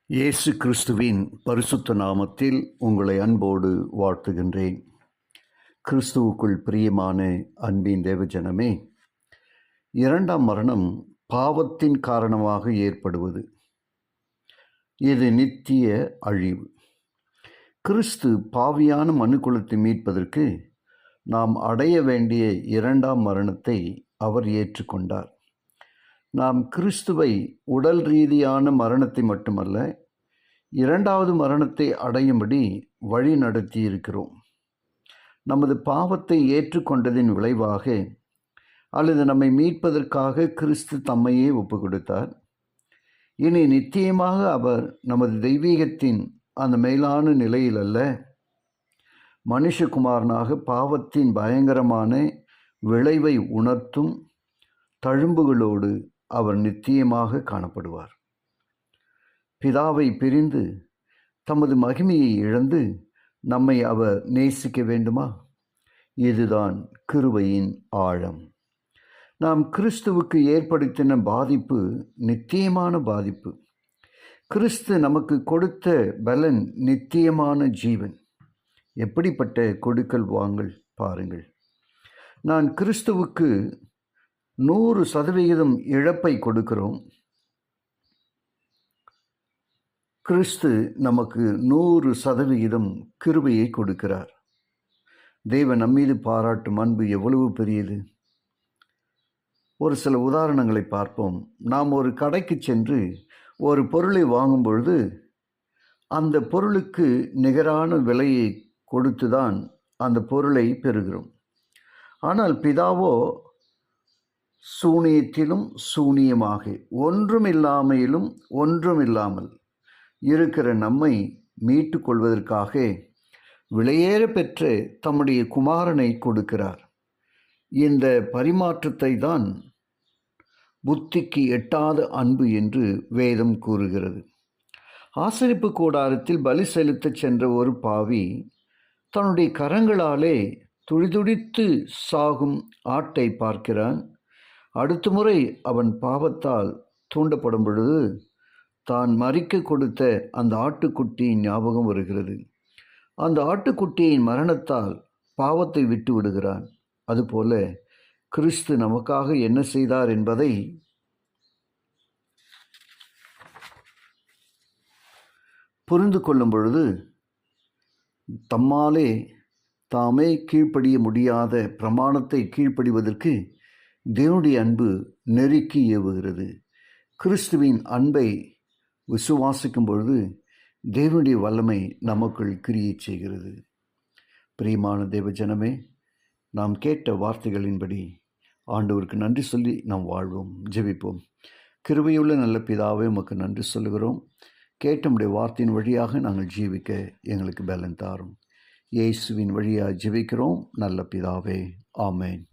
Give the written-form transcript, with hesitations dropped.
இயேசு கிறிஸ்துவின் பரிசுத்த நாமத்தில் உங்களை அன்போடு வாழ்த்துகின்றேன். கிறிஸ்துவுக்குள் பிரியமான அன்பின் தேவஜனமே, இரண்டாம் மரணம் பாவத்தின் காரணமாக ஏற்படுவது. இது நித்திய அழிவு. கிறிஸ்து பாவியான மனுக்குலத்தை மீட்பதற்கு நாம் அடைய வேண்டிய இரண்டாம் மரணத்தை அவர் ஏற்றுக்கொண்டார். நாம் கிறிஸ்துவை உடல் ரீதியான மரணத்தை மட்டுமல்ல, இரண்டாவது மரணத்தை அடையும்படி வழி நடத்தி இருக்கிறோம். நமது பாவத்தை ஏற்றுக்கொண்டதின் விளைவாக அல்லது நம்மை மீட்பதற்காக கிறிஸ்து தம்மையே ஒப்பு கொடுத்தார். இனி நித்தியமாக அவர் நமது தெய்வீகத்தின் அந்த மேலான நிலையில் அல்ல, மனுஷகுமாரனாக பாவத்தின் பயங்கரமான விளைவை உணர்த்தும் தழும்புகளோடு அவர் நித்தியமாக காணப்படுவார். பிதாவை பிரிந்து தமது மகிமையை இழந்து நம்மை அவர் நேசிக்க வேண்டுமா? இதுதான் கிருபையின் ஆழம். நாம் கிறிஸ்துவுக்கு ஏற்படுத்தின பாதிப்பு நித்தியமான பாதிப்பு. கிறிஸ்து நமக்கு கொடுத்த பலன் நித்தியமான ஜீவன். எப்படிப்பட்ட கொடுக்கல் வாங்கல் பாருங்கள். நான் கிறிஸ்துவுக்கு 100% இழப்பை கொடுக்கிறோம். கிறிஸ்து நமக்கு 100% கிருபையை கொடுக்கிறார். தேவன் நம்மீது பாராட்டும் அன்பு எவ்வளவு பெரியது. ஒரு சில உதாரணங்களை பார்ப்போம். நாம் ஒரு கடைக்கு சென்று ஒரு பொருளை வாங்கும் பொழுது அந்த பொருளுக்கு நிகரான விலையை கொடுத்துதான் அந்த பொருளை பெறுகிறோம். ஆனால் பிதாவோ சூனியத்திலும் சூனியமாக, ஒன்றுமில்லாமையிலும் ஒன்றுமில்லாமல் இருக்கிற நம்மை மீட்டு கொள்வதற்காக விலையேற பெற்ற தம்முடைய குமாரனை கொடுக்கிறார். இந்த பரிமாற்றத்தை தான் புத்திக்கு எட்டாத அன்பு என்று வேதம் கூறுகிறது. ஆசரிப்பு கூடாரத்தில் பலி செலுத்தச் சென்ற ஒரு பாவி தன்னுடைய கரங்களாலே துடிதுடித்து சாகும் ஆட்டை பார்க்கிறான். அடுத்த முறை அவன் பாவத்தால் தூண்டப்படும் பொழுது தான் மரிக்க கொடுத்த அந்த ஆட்டுக்குட்டியின் ஞாபகம் வருகிறது. அந்த ஆட்டுக்குட்டியின் மரணத்தால் பாவத்தை விட்டு விடுகிறான். அதுபோல கிறிஸ்து நமக்காக என்ன செய்தார் என்பதை புரிந்து கொள்ளும் பொழுது தம்மாலே தாமே கீழ்ப்படிய முடியாத பிரமாணத்தை கீழ்ப்படிவதற்கு தேவனுடைய அன்பு நெருக்கி ஏவுகிறது. கிறிஸ்துவின் அன்பை விசுவாசிக்கும் பொழுது தேவனுடைய வல்லமை நமக்குள் கிரியை செய்கிறது. பிரியமான தேவஜனமே, நாம் கேட்ட வார்த்தைகளின்படி ஆண்டவருக்கு நன்றி சொல்லி நாம் வாழ்வோம். ஜெபிப்போம். கிருபையுள்ள நல்ல பிதாவே, உமக்கு நன்றி சொல்லுகிறோம். கேட்டமுடைய வார்த்தையின் வழியாக நாங்கள் ஜீவிக்க எங்களுக்கு பலன் தாரும். இயேசுவின் வழியாக ஜெபிக்கிறோம் நல்ல பிதாவே. ஆமேன்.